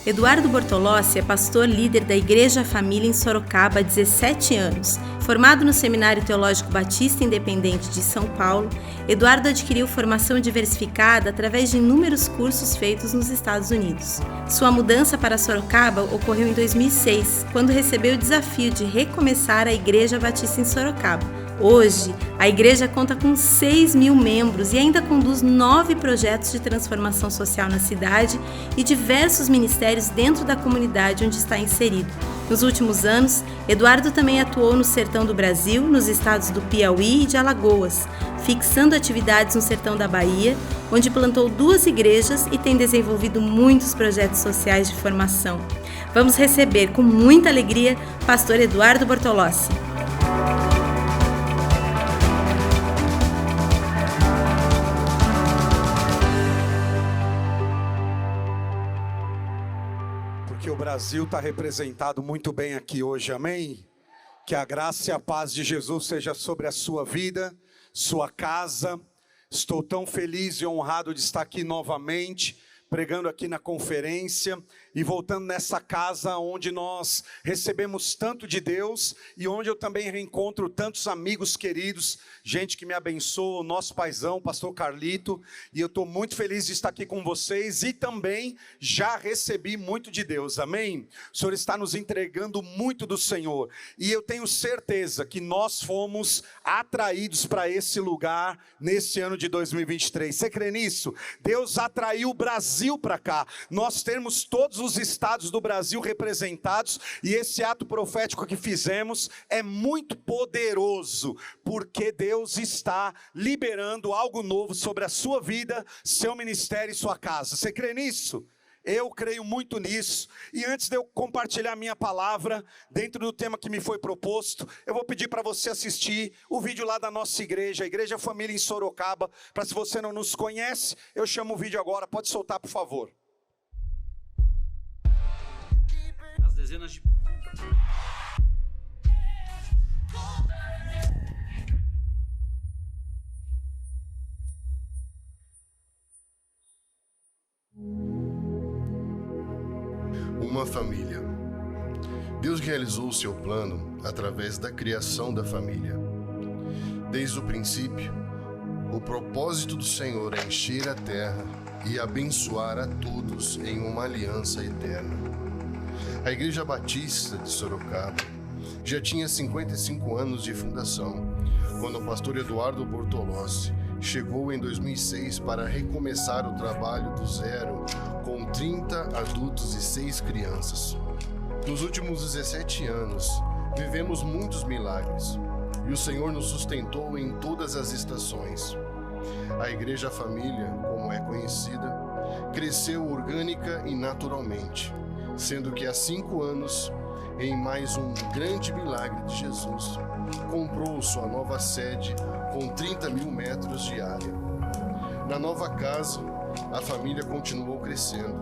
Eduardo Bortolossi é pastor líder da Igreja Família em Sorocaba há 17 anos. Formado no Seminário Teológico Batista Independente de São Paulo, Eduardo adquiriu formação diversificada através de inúmeros cursos feitos nos Estados Unidos. Sua mudança para Sorocaba ocorreu em 2006, quando recebeu o desafio de recomeçar a Igreja Batista em Sorocaba. Hoje, a igreja conta com 6.000 membros e ainda conduz 9 projetos de transformação social na cidade e diversos ministérios dentro da comunidade onde está inserido. Nos últimos anos, Eduardo também atuou no sertão do Brasil, nos estados do Piauí e de Alagoas, fixando atividades no sertão da Bahia, onde plantou 2 igrejas e tem desenvolvido muitos projetos sociais de formação. Vamos receber com muita alegria pastor Eduardo Bortolossi. O Brasil está representado muito bem aqui hoje, amém? Que a graça e a paz de Jesus seja sobre a sua vida, sua casa. Estou tão feliz e honrado de estar aqui novamente, pregando aqui na conferência e voltando nessa casa onde nós recebemos tanto de Deus e onde eu também reencontro tantos amigos queridos, gente que me abençoa, o nosso paizão, pastor Carlito, e eu estou muito feliz de estar aqui com vocês e também já recebi muito de Deus, amém? O Senhor está nos entregando muito do Senhor e eu tenho certeza que nós fomos atraídos para esse lugar nesse ano de 2023, você crê nisso? Deus atraiu o Brasil para cá, nós temos todos os estados do Brasil representados e esse ato profético que fizemos é muito poderoso, porque Deus está liberando algo novo sobre a sua vida, seu ministério e sua casa. Você crê nisso? Eu creio muito nisso, e antes de eu compartilhar minha palavra, dentro do tema que me foi proposto, eu vou pedir para você assistir o vídeo lá da nossa igreja, a Igreja Família em Sorocaba, para se você não nos conhece, eu chamo o vídeo agora, pode soltar por favor. As dezenas de... Uma família. Deus realizou o seu plano através da criação da família. Desde o princípio, o propósito do Senhor é encher a terra e abençoar a todos em uma aliança eterna. A Igreja Batista de Sorocaba já tinha 55 anos de fundação, quando o pastor Eduardo Bortolossi chegou em 2006 para recomeçar o trabalho do zero, com 30 adultos e 6 crianças. Nos últimos 17 anos, vivemos muitos milagres, e o Senhor nos sustentou em todas as estações. A Igreja Família, como é conhecida, cresceu orgânica e naturalmente, sendo que há 5 anos, em mais um grande milagre de Jesus, comprou sua nova sede com 30.000 metros de área. Na nova casa, a família continuou crescendo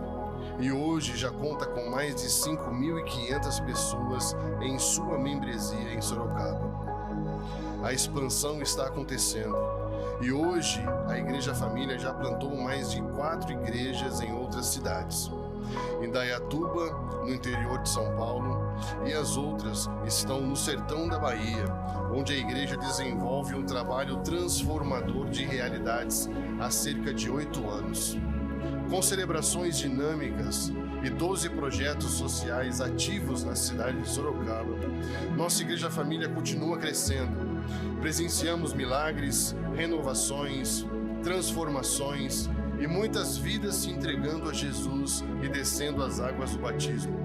e hoje já conta com mais de 5.500 pessoas em sua membresia em Sorocaba. A expansão está acontecendo e hoje a Igreja Família já plantou mais de 4 igrejas em outras cidades. Em Dayatuba, no interior de São Paulo, e as outras estão no sertão da Bahia, onde a igreja desenvolve um trabalho transformador de realidades há cerca de 8 anos. Com celebrações dinâmicas e 12 projetos sociais ativos na cidade de Sorocaba, nossa Igreja Família continua crescendo. Presenciamos milagres, renovações, transformações e muitas vidas se entregando a Jesus e descendo as águas do batismo.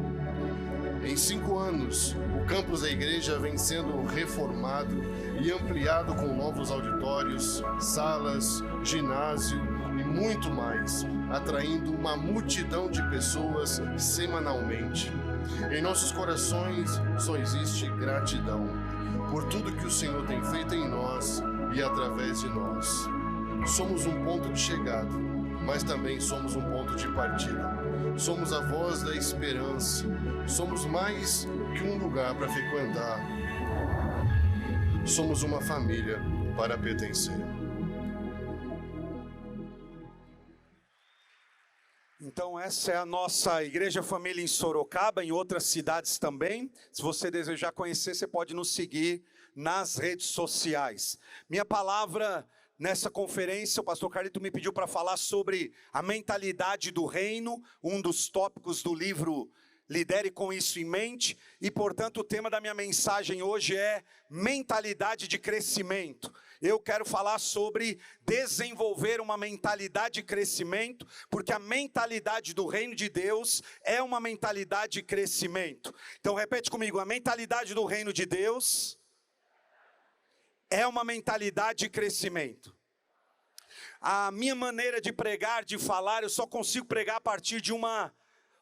Em 5 anos, o campus da igreja vem sendo reformado e ampliado com novos auditórios, salas, ginásio e muito mais, atraindo uma multidão de pessoas semanalmente. Em nossos corações só existe gratidão por tudo que o Senhor tem feito em nós e através de nós. Somos um ponto de chegada, mas também somos um ponto de partida. Somos a voz da esperança. Somos mais que um lugar para frequentar. Somos uma família para pertencer. Então essa é a nossa Igreja Família em Sorocaba, em outras cidades também. Se você desejar conhecer, você pode nos seguir nas redes sociais. Minha palavra nessa conferência, o pastor Carlito me pediu para falar sobre a mentalidade do reino, um dos tópicos do livro Lidere com Isso em Mente, e portanto o tema da minha mensagem hoje é mentalidade de crescimento. Eu quero falar sobre desenvolver uma mentalidade de crescimento, porque a mentalidade do reino de Deus é uma mentalidade de crescimento. Então repete comigo, a mentalidade do reino de Deus é uma mentalidade de crescimento. A minha maneira de pregar, de falar, eu só consigo pregar a partir de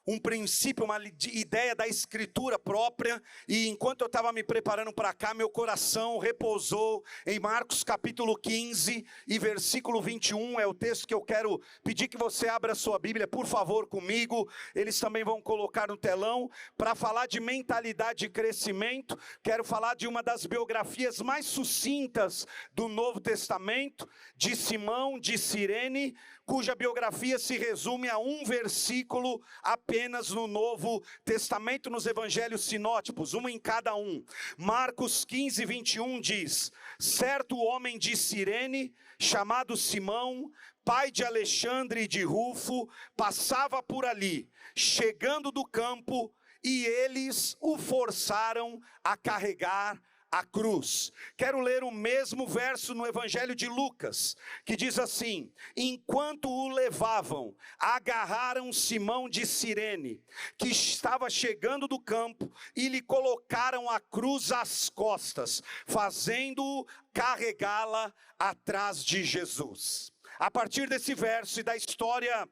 um princípio, uma ideia da escritura própria, e enquanto eu estava me preparando para cá, meu coração repousou em Marcos capítulo 15 e versículo 21, é o texto que eu quero pedir que você abra a sua Bíblia, por favor, comigo. Eles também vão colocar no telão, para falar de mentalidade de crescimento. Quero falar de uma das biografias mais sucintas do Novo Testamento, de Simão de Cirene, cuja biografia se resume a um versículo apenas no Novo Testamento, nos evangelhos sinóticos, um em cada um. Marcos 15, 21 diz: certo homem de Cirene, chamado Simão, pai de Alexandre e de Rufo, passava por ali, chegando do campo, e eles o forçaram a carregar a cruz. Quero ler o mesmo verso no Evangelho de Lucas, que diz assim: enquanto o levavam, agarraram Simão de Cirene, que estava chegando do campo, e lhe colocaram a cruz às costas, fazendo-o carregá-la atrás de Jesus. A partir desse verso e da história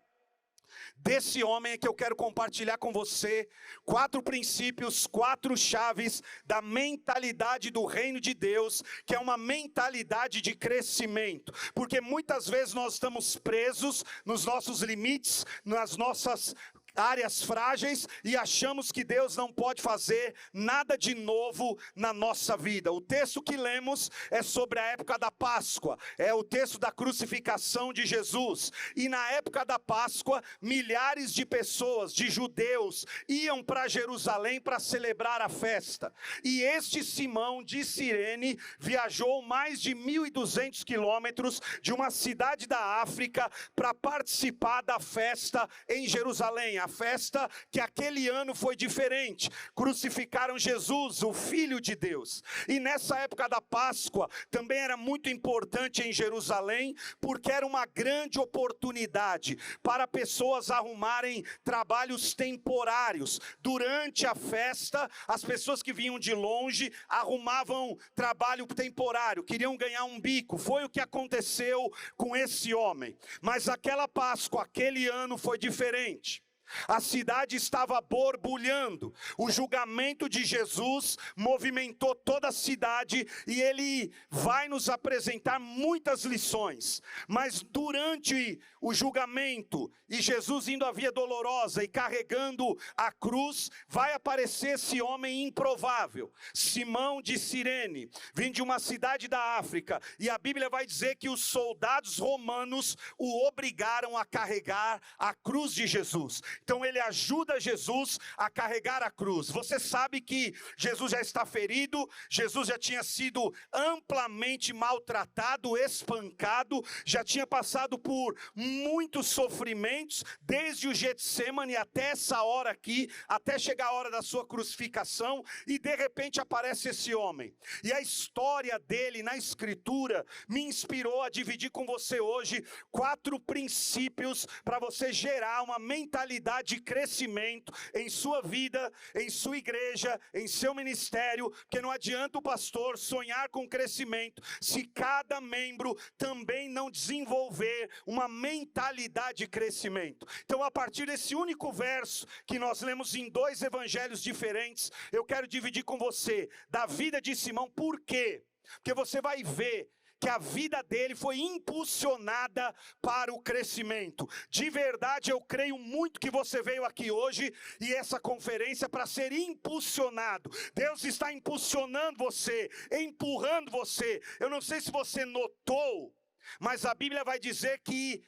desse homem é que eu quero compartilhar com você 4 princípios, 4 chaves da mentalidade do reino de Deus, que é uma mentalidade de crescimento, porque muitas vezes nós estamos presos nos nossos limites, nas nossas áreas frágeis, e achamos que Deus não pode fazer nada de novo na nossa vida. O texto que lemos é sobre a época da Páscoa, é o texto da crucificação de Jesus, e na época da Páscoa, milhares de pessoas, de judeus, iam para Jerusalém para celebrar a festa, e este Simão de Cirene viajou mais de 1.200 quilômetros de uma cidade da África para participar da festa em Jerusalém, a festa que aquele ano foi diferente. Crucificaram Jesus, o Filho de Deus. E nessa época da Páscoa também era muito importante em Jerusalém, porque era uma grande oportunidade para pessoas arrumarem trabalhos temporários. Durante a festa, as pessoas que vinham de longe arrumavam trabalho temporário, queriam ganhar um bico. Foi o que aconteceu com esse homem. Mas aquela Páscoa, aquele ano foi diferente. A cidade estava borbulhando, o julgamento de Jesus movimentou toda a cidade, e ele vai nos apresentar muitas lições. Mas durante o julgamento, e Jesus indo à via dolorosa e carregando a cruz, vai aparecer esse homem improvável, Simão de Cirene, vindo de uma cidade da África, e a Bíblia vai dizer que os soldados romanos o obrigaram a carregar a cruz de Jesus. Então ele ajuda Jesus a carregar a cruz. Você sabe que Jesus já está ferido, Jesus já tinha sido amplamente maltratado, espancado, já tinha passado por muitos sofrimentos, desde o Getsêmani até essa hora aqui, até chegar a hora da sua crucificação, e de repente aparece esse homem. E a história dele na Escritura me inspirou a dividir com você hoje 4 princípios para você gerar uma mentalidade de crescimento em sua vida, em sua igreja, em seu ministério, porque não adianta o pastor sonhar com crescimento se cada membro também não desenvolver uma mentalidade de crescimento. Então, a partir desse único verso que nós lemos em 2 evangelhos diferentes, eu quero dividir com você da vida de Simão. Por quê? Porque você vai ver que a vida dele foi impulsionada para o crescimento. De verdade, eu creio muito que você veio aqui hoje e essa conferência para ser impulsionado. Deus está impulsionando você, empurrando você. Eu não sei se você notou, mas a Bíblia vai dizer que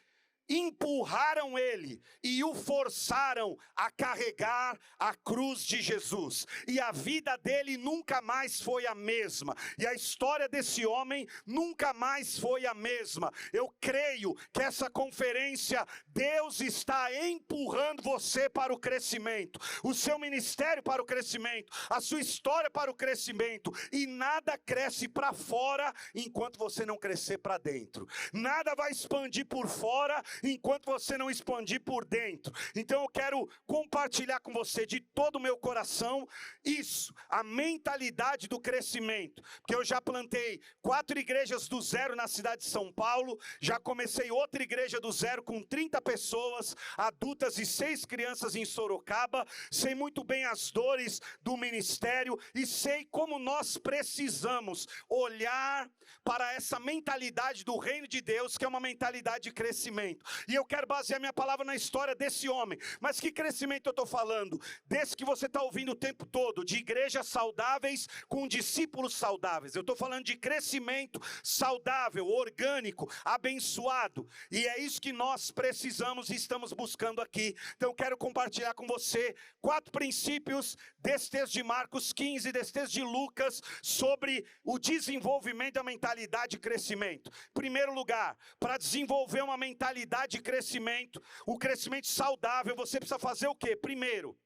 empurraram ele e o forçaram a carregar a cruz de Jesus. E a vida dele nunca mais foi a mesma. E a história desse homem nunca mais foi a mesma. Eu creio que essa conferência, Deus está empurrando você para o crescimento, o seu ministério para o crescimento, a sua história para o crescimento. E nada cresce para fora enquanto você não crescer para dentro. Nada vai expandir por fora enquanto você não expandir por dentro. Então eu quero compartilhar com você de todo o meu coração isso, a mentalidade do crescimento. Porque eu já plantei 4 igrejas do zero na cidade de São Paulo, já comecei outra igreja do zero com 30 pessoas, adultas e 6 crianças em Sorocaba. Sei muito bem as dores do ministério e sei como nós precisamos olhar para essa mentalidade do reino de Deus, que é uma mentalidade de crescimento. E eu quero basear minha palavra na história desse homem. Mas que crescimento eu estou falando? Desse que você está ouvindo o tempo todo, de igrejas saudáveis com discípulos saudáveis. Eu estou falando de crescimento saudável, orgânico, abençoado. E é isso que nós precisamos e estamos buscando aqui. Então eu quero compartilhar com você 4 princípios desse texto de Marcos 15, desse texto de Lucas, sobre o desenvolvimento da mentalidade de crescimento. Em primeiro lugar, para desenvolver uma mentalidade de crescimento, o crescimento saudável, você precisa fazer o quê? Primeiro,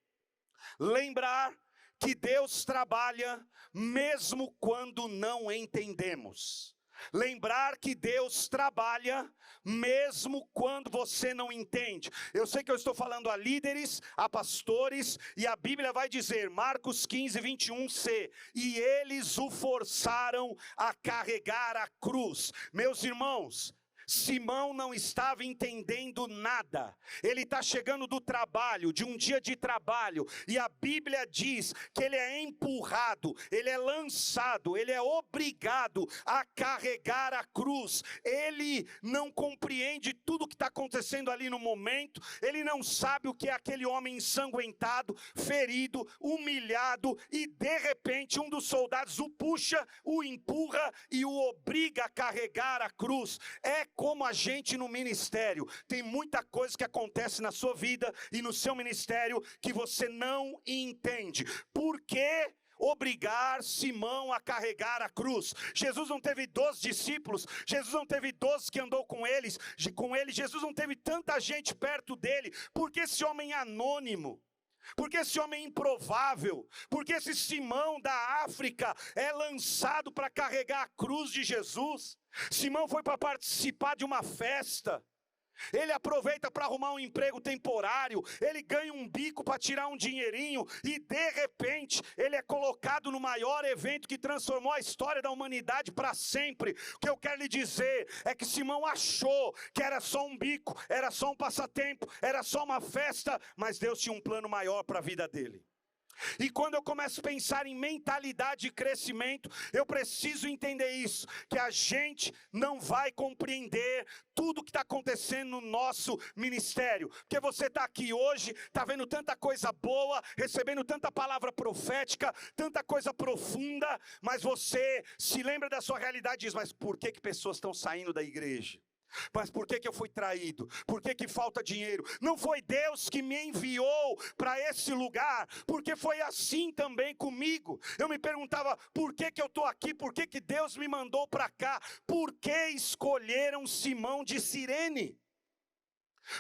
lembrar que Deus trabalha mesmo quando não entendemos. Lembrar que Deus trabalha mesmo quando você não entende. Eu sei que eu estou falando a líderes, a pastores, e a Bíblia vai dizer, Marcos 15, 21c, e eles o forçaram a carregar a cruz. Meus irmãos, Simão não estava entendendo nada. Ele está chegando do trabalho, de um dia de trabalho, e a Bíblia diz que ele é empurrado, ele é lançado, ele é obrigado a carregar a cruz. Ele não compreende tudo o que está acontecendo ali no momento, ele não sabe o que é aquele homem ensanguentado, ferido, humilhado, e de repente um dos soldados o puxa, o empurra e o obriga a carregar a cruz. É como a gente no ministério, tem muita coisa que acontece na sua vida e no seu ministério que você não entende. Por que obrigar Simão a carregar a cruz? Jesus não teve 12 discípulos, Jesus não teve 12 que andou com ele, Jesus não teve tanta gente perto dele. Por que esse homem anônimo? Porque esse homem improvável, porque esse Simão da África é lançado para carregar a cruz de Jesus? Simão foi para participar de uma festa, ele aproveita para arrumar um emprego temporário, ele ganha um bico para tirar um dinheirinho, e de repente ele é colocado no maior evento que transformou a história da humanidade para sempre. O que eu quero lhe dizer é que Simão achou que era só um bico, era só um passatempo, era só uma festa, mas Deus tinha um plano maior para a vida dele. E quando eu começo a pensar em mentalidade de crescimento, eu preciso entender isso, que a gente não vai compreender tudo o que está acontecendo no nosso ministério. Porque você está aqui hoje, está vendo tanta coisa boa, recebendo tanta palavra profética, tanta coisa profunda, mas você se lembra da sua realidade e diz, mas por que pessoas estão saindo da igreja? Mas por que eu fui traído? Por que falta dinheiro? Não foi Deus que me enviou para esse lugar? Porque foi assim também comigo. Eu me perguntava, por que eu estou aqui? Por que Deus me mandou para cá? Por que escolheram Simão de Cirene?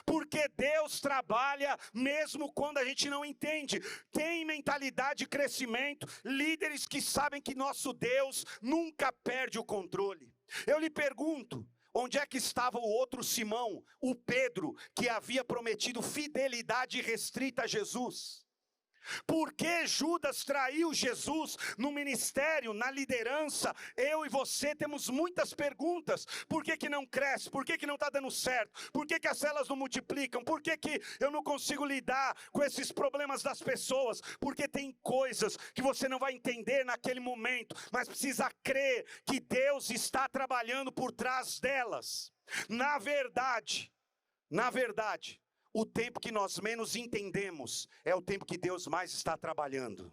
Porque Deus trabalha mesmo quando a gente não entende. Tem mentalidade de crescimento, líderes que sabem que nosso Deus nunca perde o controle. Eu lhe pergunto, onde é que estava o outro Simão, o Pedro, que havia prometido fidelidade restrita a Jesus? Por que Judas traiu Jesus no ministério, na liderança? Eu e você temos muitas perguntas. Por que não cresce? Por que não está dando certo? Por que as células não multiplicam? Por que eu não consigo lidar com esses problemas das pessoas? Porque tem coisas que você não vai entender naquele momento, mas precisa crer que Deus está trabalhando por trás delas. Na verdade, o tempo que nós menos entendemos é o tempo que Deus mais está trabalhando.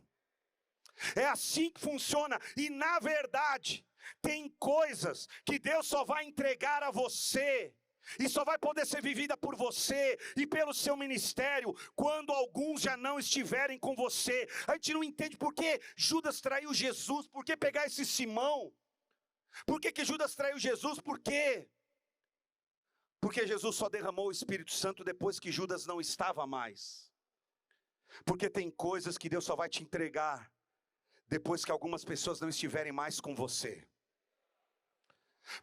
É assim que funciona. E na verdade, tem coisas que Deus só vai entregar a você E só vai poder ser vivida por você e pelo seu ministério quando alguns já não estiverem com você. A gente não entende por que Judas traiu Jesus, por que pegar esse Simão? Por que Judas traiu Jesus? Por quê? Porque Jesus só derramou o Espírito Santo depois que Judas não estava mais. Porque tem coisas que Deus só vai te entregar depois que algumas pessoas não estiverem mais com você.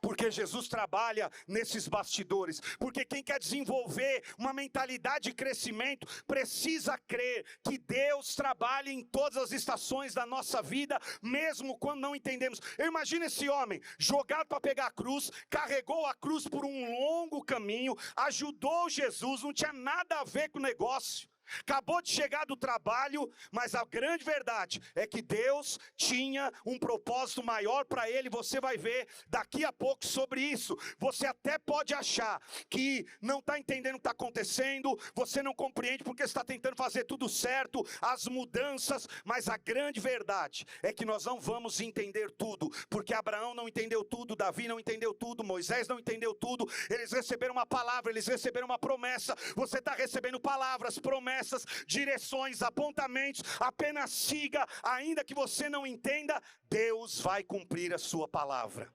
Porque Jesus trabalha nesses bastidores. Porque quem quer desenvolver uma mentalidade de crescimento precisa crer que Deus trabalha em todas as estações da nossa vida, mesmo quando não entendemos. Eu imagino esse homem jogado para pegar a cruz, carregou a cruz por um longo caminho, ajudou Jesus, não tinha nada a ver com o negócio. Acabou de chegar do trabalho, mas a grande verdade é que Deus tinha um propósito maior para ele. Você vai ver daqui a pouco sobre isso. Você até pode achar que não está entendendo o que está acontecendo, você não compreende porque está tentando fazer tudo certo, as mudanças, mas a grande verdade é que nós não vamos entender tudo, porque Abraão não entendeu tudo, Davi não entendeu tudo, Moisés não entendeu tudo. Eles receberam uma palavra, eles receberam uma promessa. Você está recebendo palavras, promessas, direções, apontamentos. Apenas siga, ainda que você não entenda, Deus vai cumprir a sua palavra.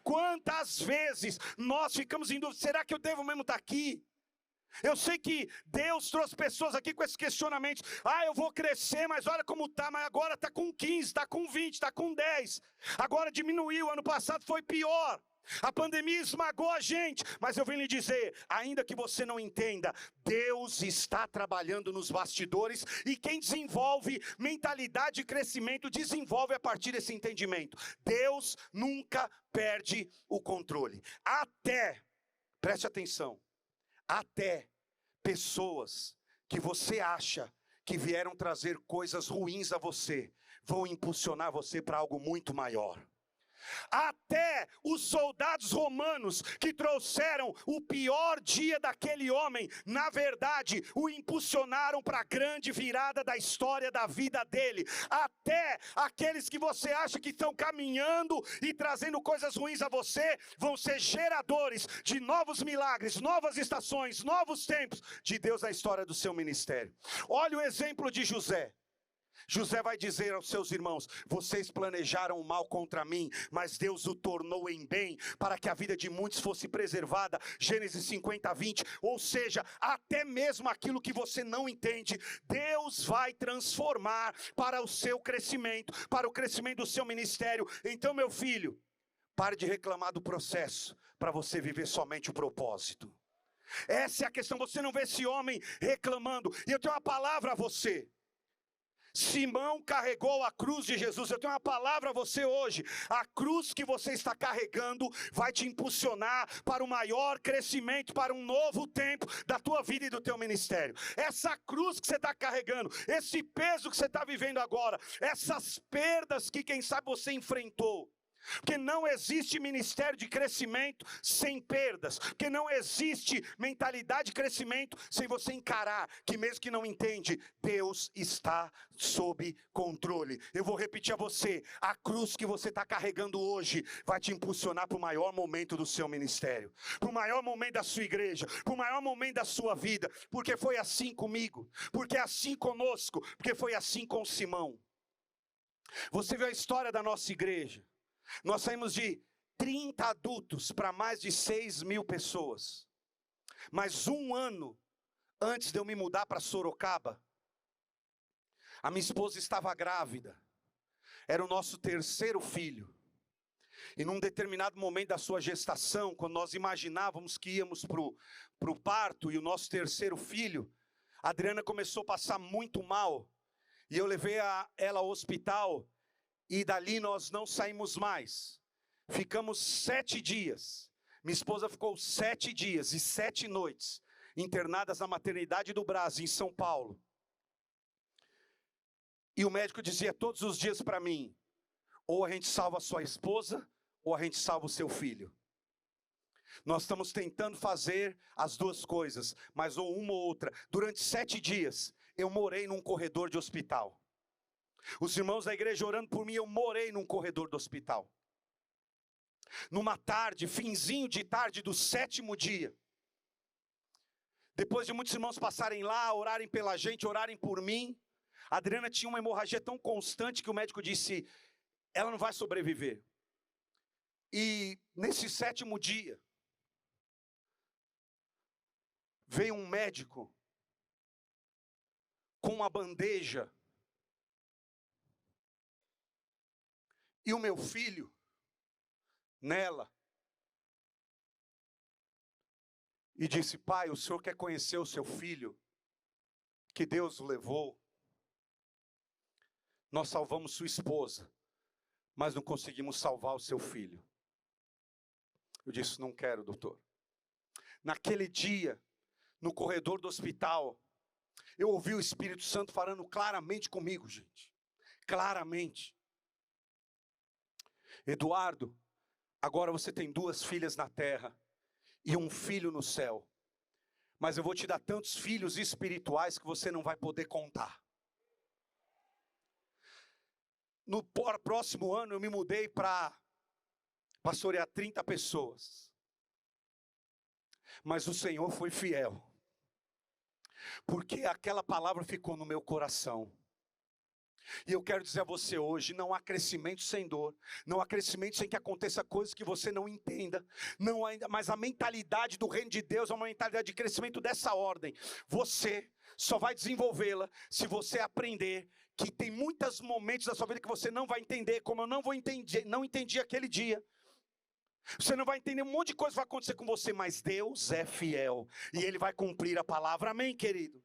Quantas vezes nós ficamos em dúvida, será que eu devo mesmo estar aqui? Eu sei que Deus trouxe pessoas aqui com esses questionamentos. Eu vou crescer, mas olha como está, mas agora está com 15, está com 20, está com 10. Agora diminuiu, ano passado foi pior. A pandemia esmagou a gente, mas eu venho lhe dizer, ainda que você não entenda, Deus está trabalhando nos bastidores, e quem desenvolve mentalidade de crescimento, desenvolve a partir desse entendimento. Deus nunca perde o controle. Preste atenção, até pessoas que você acha que vieram trazer coisas ruins a você, vão impulsionar você para algo muito maior. Até os soldados romanos que trouxeram o pior dia daquele homem, na verdade, o impulsionaram para a grande virada da história da vida dele. Até aqueles que você acha que estão caminhando e trazendo coisas ruins a você, vão ser geradores de novos milagres, novas estações, novos tempos de Deus na história do seu ministério. Olha o exemplo de José. José vai dizer aos seus irmãos: vocês planejaram o mal contra mim, mas Deus o tornou em bem, para que a vida de muitos fosse preservada. Gênesis 50, 20. Ou seja, até mesmo aquilo que você não entende, Deus vai transformar para o seu crescimento, para o crescimento do seu ministério. Então, meu filho, pare de reclamar do processo, para você viver somente o propósito. Essa é a questão. Você não vê esse homem reclamando. E eu tenho uma palavra a você. Simão carregou a cruz de Jesus. Eu tenho uma palavra a você hoje. A cruz que você está carregando vai te impulsionar para o maior crescimento, para um novo tempo da tua vida e do teu ministério. Essa cruz que você está carregando, esse peso que você está vivendo agora, essas perdas que quem sabe você enfrentou. Porque não existe ministério de crescimento sem perdas. Porque não existe mentalidade de crescimento sem você encarar que mesmo que não entende, Deus está sob controle. Eu vou repetir a você, a cruz que você está carregando hoje vai te impulsionar para o maior momento do seu ministério, para o maior momento da sua igreja, para o maior momento da sua vida. Porque foi assim comigo, porque é assim conosco, porque foi assim com Simão. Você viu a história da nossa igreja? Nós saímos de 30 adultos para mais de 6.000 pessoas. Mas um ano antes de eu me mudar para Sorocaba, a minha esposa estava grávida. Era o nosso terceiro filho. E num determinado momento da sua gestação, quando nós imaginávamos que íamos para o parto e o nosso terceiro filho, a Adriana começou a passar muito mal. E eu levei ela ao hospital. E dali nós não saímos mais. Ficamos 7 dias. Minha esposa ficou 7 dias e 7 noites internadas na maternidade do Brás, em São Paulo. E o médico dizia todos os dias para mim: ou a gente salva a sua esposa, ou a gente salva o seu filho. Nós estamos tentando fazer as duas coisas, mas ou uma ou outra. Durante 7 dias, eu morei num corredor de hospital. Os irmãos da igreja orando por mim, eu morei num corredor do hospital. Numa tarde, finzinho de tarde do 7º dia, Depois de muitos irmãos passarem lá, orarem pela gente, orarem por mim, a Adriana tinha uma hemorragia tão constante que o médico disse, ela não vai sobreviver. E nesse 7º dia, veio um médico com uma bandeja e o meu filho nela e disse, pai, o senhor quer conhecer o seu filho que Deus o levou? Nós salvamos sua esposa, mas não conseguimos salvar o seu filho. Eu disse, não quero, doutor. Naquele dia, no corredor do hospital, eu ouvi o Espírito Santo falando claramente comigo, gente. Claramente. Eduardo, agora você tem 2 filhas na terra e um filho no céu. Mas eu vou te dar tantos filhos espirituais que você não vai poder contar. No próximo ano eu me mudei para pastorear 30 pessoas. Mas o Senhor foi fiel. Porque aquela palavra ficou no meu coração. E eu quero dizer a você hoje, não há crescimento sem dor, não há crescimento sem que aconteça coisas que você não entenda, não há, mas a mentalidade do reino de Deus é uma mentalidade de crescimento dessa ordem. Você só vai desenvolvê-la se você aprender que tem muitos momentos da sua vida que você não vai entender, como eu não entendi aquele dia. Você não vai entender, um monte de coisa vai acontecer com você, mas Deus é fiel e Ele vai cumprir a palavra, amém, querido?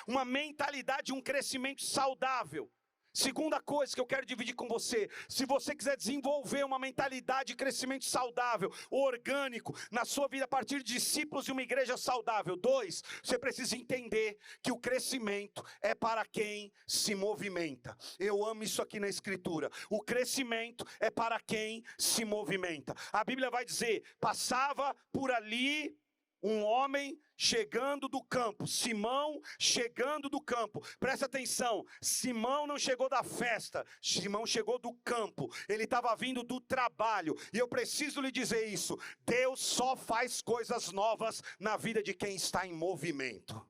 Uma mentalidade, um crescimento saudável. Segunda coisa que eu quero dividir com você, se você quiser desenvolver uma mentalidade de crescimento saudável, orgânico, na sua vida a partir de discípulos de uma igreja saudável. 2, você precisa entender que o crescimento é para quem se movimenta. Eu amo isso aqui na Escritura. O crescimento é para quem se movimenta. A Bíblia vai dizer, passava por ali um homem chegando do campo, Simão chegando do campo. Presta atenção, Simão não chegou da festa, Simão chegou do campo. Ele estava vindo do trabalho. E eu preciso lhe dizer isso, Deus só faz coisas novas na vida de quem está em movimento.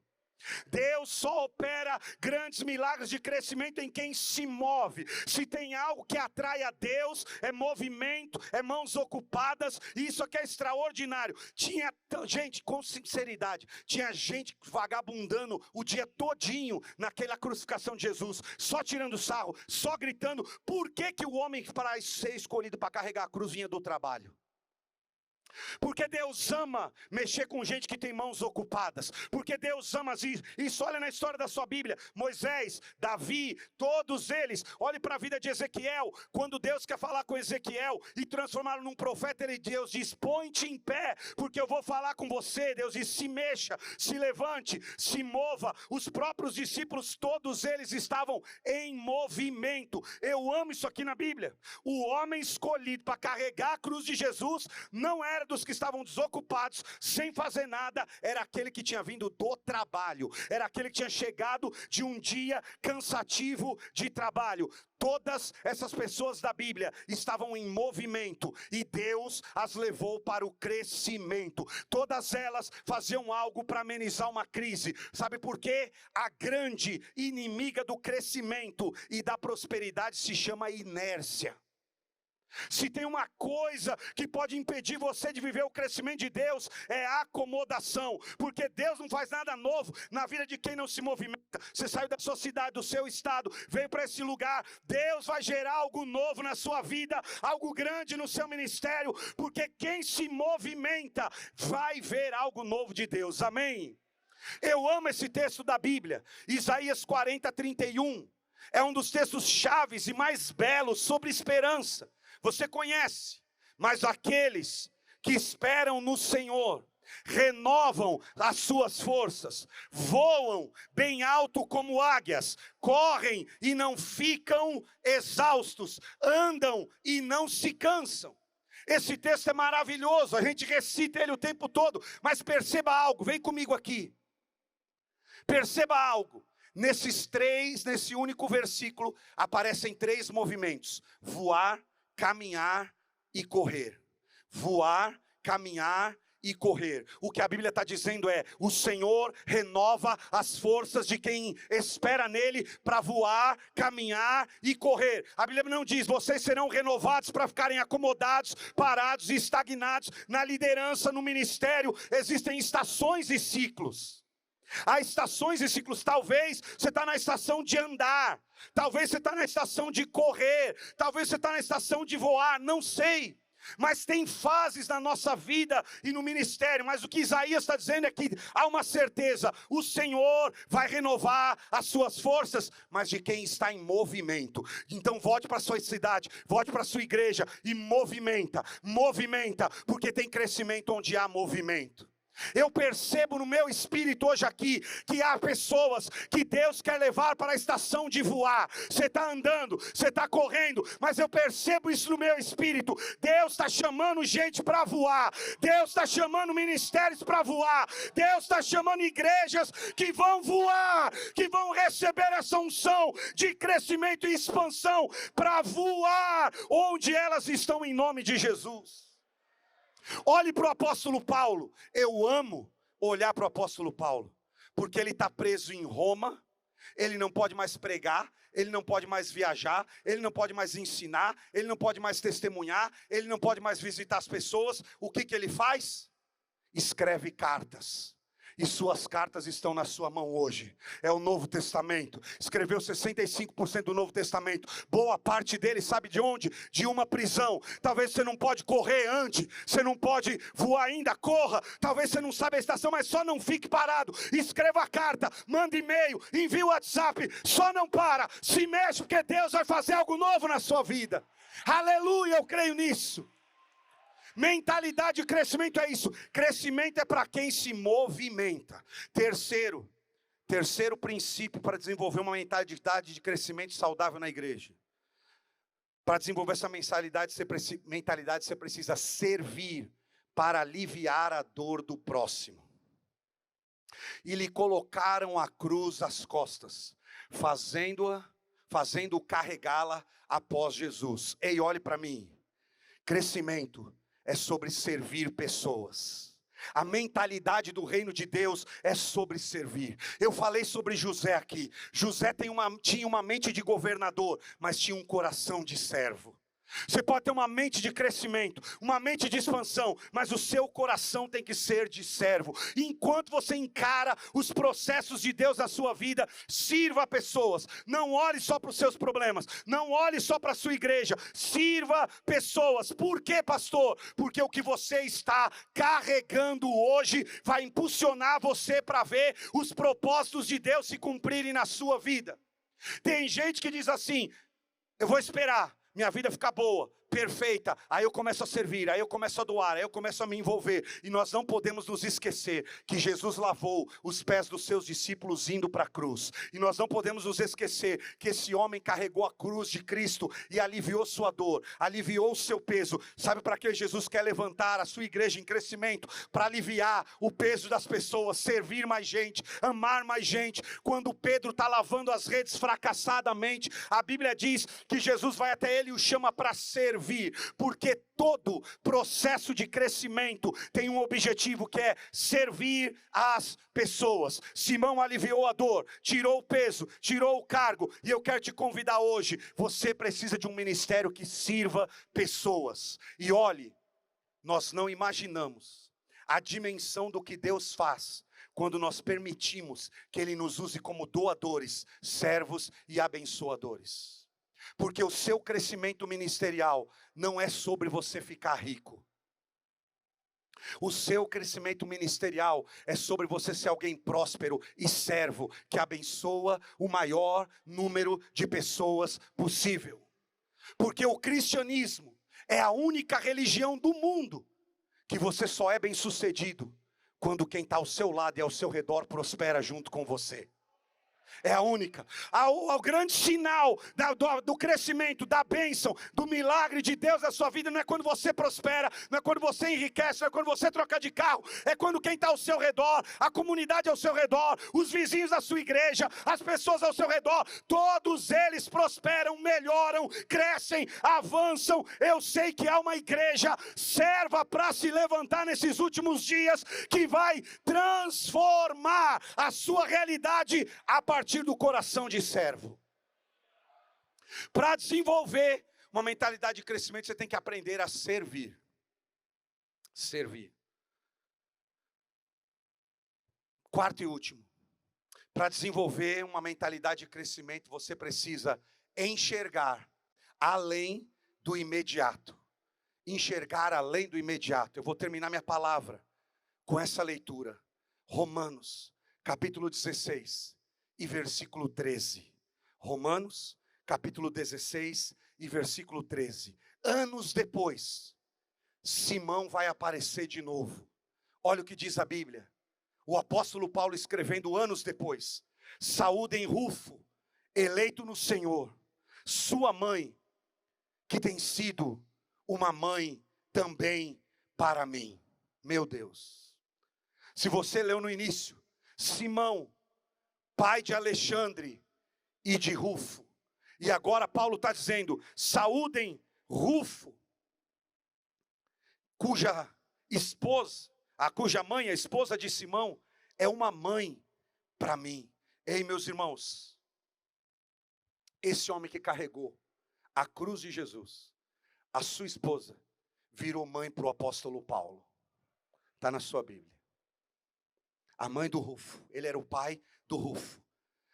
Deus só opera grandes milagres de crescimento em quem se move. Se tem algo que atrai a Deus, é movimento, é mãos ocupadas, e isso aqui é extraordinário. Tinha gente, com sinceridade, tinha gente vagabundando o dia todinho naquela crucificação de Jesus, só tirando sarro, só gritando, por que o homem para ser escolhido para carregar a cruz vinha do trabalho? Porque Deus ama mexer com gente que tem mãos ocupadas. Porque Deus ama isso. Olha na história da sua Bíblia, Moisés, Davi, todos eles. Olhe para a vida de Ezequiel. Quando Deus quer falar com Ezequiel e transformá-lo num profeta, Deus diz, põe-te em pé, porque eu vou falar com você. Deus diz, se mexa, se levante, se mova. Os próprios discípulos, todos eles estavam em movimento. Eu amo isso aqui na Bíblia. O homem escolhido para carregar a cruz de Jesus não era dos que estavam desocupados, sem fazer nada, era aquele que tinha vindo do trabalho, era aquele que tinha chegado de um dia cansativo de trabalho. Todas essas pessoas da Bíblia estavam em movimento e Deus as levou para o crescimento. Todas elas faziam algo para amenizar uma crise. Sabe por quê? A grande inimiga do crescimento e da prosperidade se chama inércia. Se tem uma coisa que pode impedir você de viver o crescimento de Deus, é a acomodação. Porque Deus não faz nada novo na vida de quem não se movimenta. Você saiu da sua cidade, do seu estado, veio para esse lugar. Deus vai gerar algo novo na sua vida, algo grande no seu ministério. Porque quem se movimenta vai ver algo novo de Deus. Amém? Eu amo esse texto da Bíblia, Isaías 40:31. É um dos textos chaves e mais belos sobre esperança. Você conhece, mas aqueles que esperam no Senhor renovam as suas forças, voam bem alto como águias, correm e não ficam exaustos, andam e não se cansam. Esse texto é maravilhoso, a gente recita ele o tempo todo, mas perceba algo, vem comigo aqui. Perceba algo. Nesse único versículo, aparecem 3 movimentos: voar, caminhar e correr. Voar, caminhar e correr. O que a Bíblia está dizendo é: o Senhor renova as forças de quem espera nele para voar, caminhar e correr. A Bíblia não diz: vocês serão renovados para ficarem acomodados, parados e estagnados. Na liderança, no ministério, existem estações e ciclos. Há estações e ciclos. Talvez você está na estação de andar, talvez você está na estação de correr, talvez você está na estação de voar, não sei. Mas tem fases na nossa vida e no ministério. Mas o que Isaías está dizendo é que há uma certeza: o Senhor vai renovar as suas forças, mas de quem está em movimento. Então volte para a sua cidade, volte para a sua igreja e movimenta, porque tem crescimento onde há movimento. Eu percebo no meu espírito hoje aqui que há pessoas que Deus quer levar para a estação de voar. Você está andando, você está correndo, mas eu percebo isso no meu espírito. Deus está chamando gente para voar, Deus está chamando ministérios para voar, Deus está chamando igrejas que vão voar, que vão receber essa unção de crescimento e expansão para voar onde elas estão, em nome de Jesus. Olhe para o apóstolo Paulo. Eu amo olhar para o apóstolo Paulo, porque ele está preso em Roma, ele não pode mais pregar, ele não pode mais viajar, ele não pode mais ensinar, ele não pode mais testemunhar, ele não pode mais visitar as pessoas. O que ele faz? Escreve cartas. E suas cartas estão na sua mão hoje. É o Novo Testamento. Escreveu 65% do Novo Testamento. Boa parte dele, sabe de onde? De uma prisão. Talvez você não pode correr, ande. Você não pode voar ainda, corra. Talvez você não sabe a estação, mas só não fique parado. Escreva a carta, manda e-mail, envie o WhatsApp. Só não para, se mexe, porque Deus vai fazer algo novo na sua vida. Aleluia, eu creio nisso. Mentalidade de crescimento é isso. Crescimento é para quem se movimenta. Terceiro princípio para desenvolver uma mentalidade de crescimento saudável na igreja. Para desenvolver essa mentalidade, você precisa servir para aliviar a dor do próximo. E lhe colocaram a cruz às costas, fazendo-o carregá-la após Jesus. Ei, olhe para mim. Crescimento é sobre servir pessoas. A mentalidade do reino de Deus é sobre servir. Eu falei sobre José aqui. José tinha uma mente de governador, mas tinha um coração de servo. Você pode ter uma mente de crescimento, uma mente de expansão, mas o seu coração tem que ser de servo. E enquanto você encara os processos de Deus na sua vida, sirva a pessoas. Não olhe só para os seus problemas, não olhe só para a sua igreja, sirva pessoas. Por quê, pastor? Porque o que você está carregando hoje vai impulsionar você para ver os propósitos de Deus se cumprirem na sua vida. Tem gente que diz assim: eu vou esperar minha vida ficar boa, perfeita, aí eu começo a servir, aí eu começo a doar, aí eu começo a me envolver. E nós não podemos nos esquecer que Jesus lavou os pés dos seus discípulos indo para a cruz. E nós não podemos nos esquecer que esse homem carregou a cruz de Cristo e aliviou sua dor, aliviou o seu peso. Sabe para que Jesus quer levantar a sua igreja em crescimento? Para aliviar o peso das pessoas, servir mais gente, amar mais gente. Quando Pedro está lavando as redes fracassadamente, a Bíblia diz que Jesus vai até ele e o chama para servir. Porque todo processo de crescimento tem um objetivo, que é servir as pessoas. Simão aliviou a dor, tirou o peso, tirou o cargo, e eu quero te convidar hoje. Você precisa de um ministério que sirva pessoas. E olhe, nós não imaginamos a dimensão do que Deus faz quando nós permitimos que Ele nos use como doadores, servos e abençoadores. Porque o seu crescimento ministerial não é sobre você ficar rico. O seu crescimento ministerial é sobre você ser alguém próspero e servo, que abençoa o maior número de pessoas possível. Porque o cristianismo é a única religião do mundo que você só é bem-sucedido quando quem está ao seu lado e ao seu redor prospera junto com você. É a única. O grande sinal do crescimento, da bênção, do milagre de Deus na sua vida não é quando você prospera, não é quando você enriquece, não é quando você troca de carro, é quando quem está ao seu redor, a comunidade ao seu redor, os vizinhos da sua igreja, as pessoas ao seu redor, todos eles prosperam, melhoram, crescem, avançam. Eu sei que há uma igreja serva para se levantar nesses últimos dias, que vai transformar a sua realidade a partir do coração de servo. Para desenvolver uma mentalidade de crescimento, você tem que aprender a servir. Servir. Quarto e último. Para desenvolver uma mentalidade de crescimento, você precisa enxergar além do imediato. Enxergar além do imediato. Eu vou terminar minha palavra com essa leitura. Romanos, capítulo 16 e versículo 13. Romanos, capítulo 16 e versículo 13. Anos depois, Simão vai aparecer de novo. Olha o que diz a Bíblia. O apóstolo Paulo escrevendo anos depois. Saúdem Rufo, eleito no Senhor, sua mãe, que tem sido uma mãe também para mim. Meu Deus. Se você leu no início, Simão, pai de Alexandre e de Rufo. E agora Paulo está dizendo, saúdem Rufo, cuja mãe, a esposa de Simão, é uma mãe para mim. Ei, meus irmãos, esse homem que carregou a cruz de Jesus, a sua esposa, virou mãe para o apóstolo Paulo. Está na sua Bíblia. A mãe do Rufo, ele era o pai do Rufo.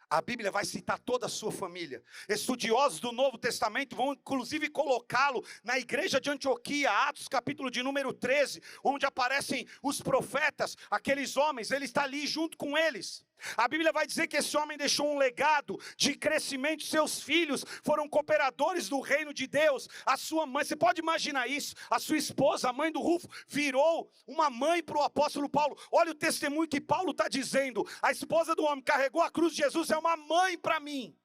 A Bíblia vai citar toda a sua família. Estudiosos do Novo Testamento vão inclusive colocá-lo na igreja de Antioquia, Atos capítulo de número 13, onde aparecem os profetas, aqueles homens, ele está ali junto com eles. A Bíblia vai dizer que esse homem deixou um legado de crescimento, seus filhos foram cooperadores do reino de Deus, a sua mãe, você pode imaginar isso, a sua esposa, a mãe do Rufo, virou uma mãe para o apóstolo Paulo. Olha o testemunho que Paulo está dizendo, a esposa do homem carregou a cruz de Jesus, é uma mãe para mim.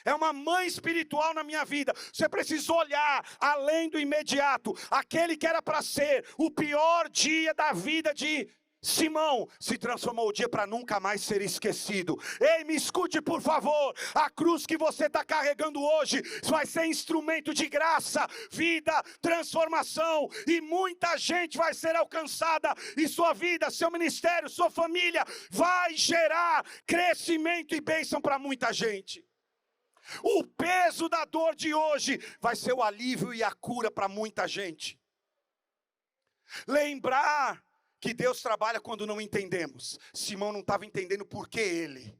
É uma mãe espiritual na minha vida. Você precisa olhar além do imediato. Aquele que era para ser o pior dia da vida de Simão, se transformou o dia para nunca mais ser esquecido. Ei, me escute por favor. A cruz que você está carregando hoje vai ser instrumento de graça, vida, transformação. E muita gente vai ser alcançada. E sua vida, seu ministério, sua família vai gerar crescimento e bênção para muita gente. O peso da dor de hoje vai ser o alívio e a cura para muita gente. Lembrar que Deus trabalha quando não entendemos. Simão não estava entendendo por que ele.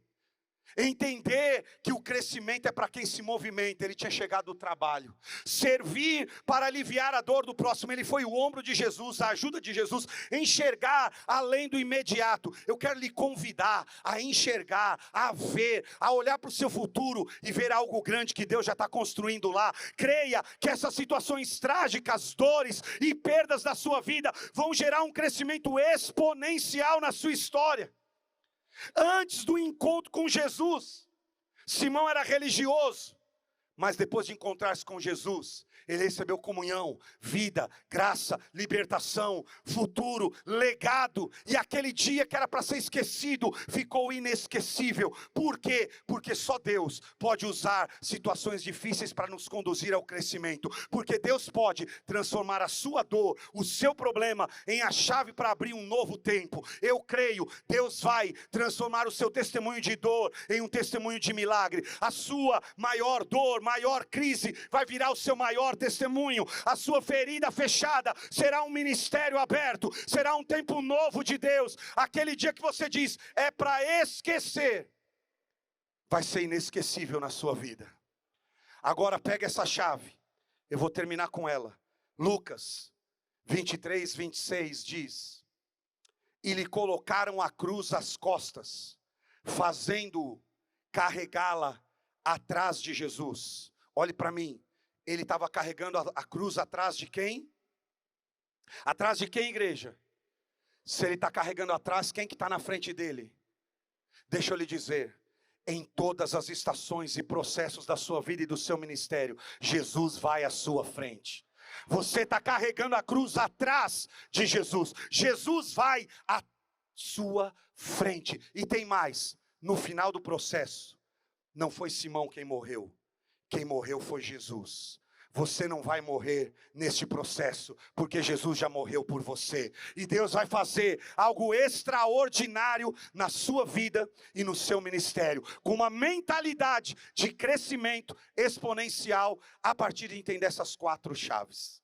Entender que o crescimento é para quem se movimenta. Ele tinha chegado do trabalho. Servir para aliviar a dor do próximo. Ele foi o ombro de Jesus, a ajuda de Jesus. Enxergar além do imediato. Eu quero lhe convidar a enxergar, a ver, a olhar para o seu futuro e ver algo grande que Deus já está construindo lá. Creia que essas situações trágicas, dores e perdas da sua vida vão gerar um crescimento exponencial na sua história. Antes do encontro com Jesus, Simão era religioso, mas depois de encontrar-se com Jesus, ele recebeu comunhão, vida, graça, libertação, futuro, legado. E aquele dia que era para ser esquecido, ficou inesquecível. Por quê? Porque só Deus pode usar situações difíceis para nos conduzir ao crescimento. Porque Deus pode transformar a sua dor, o seu problema, em a chave para abrir um novo tempo. Eu creio, Deus vai transformar o seu testemunho de dor em um testemunho de milagre. A sua maior dor, maior crise, vai virar o seu maior testemunho. A sua ferida fechada será um ministério aberto, será um tempo novo de Deus. Aquele dia que você diz, é para esquecer, vai ser inesquecível na sua vida. Agora pega essa chave, eu vou terminar com ela. Lucas 23, 26 diz, e lhe colocaram a cruz às costas, fazendo-o carregá-la atrás de Jesus. Olhe para mim, ele estava carregando a cruz atrás de quem? Atrás de quem, igreja? Se ele está carregando atrás, quem que está na frente dele? Deixa eu lhe dizer, em todas as estações e processos da sua vida e do seu ministério, Jesus vai à sua frente. Você está carregando a cruz atrás de Jesus. Jesus vai à sua frente. E tem mais, no final do processo, não foi Simão quem morreu foi Jesus. Você não vai morrer neste processo, porque Jesus já morreu por você. E Deus vai fazer algo extraordinário na sua vida e no seu ministério, com uma mentalidade de crescimento exponencial, a partir de entender essas 4 chaves.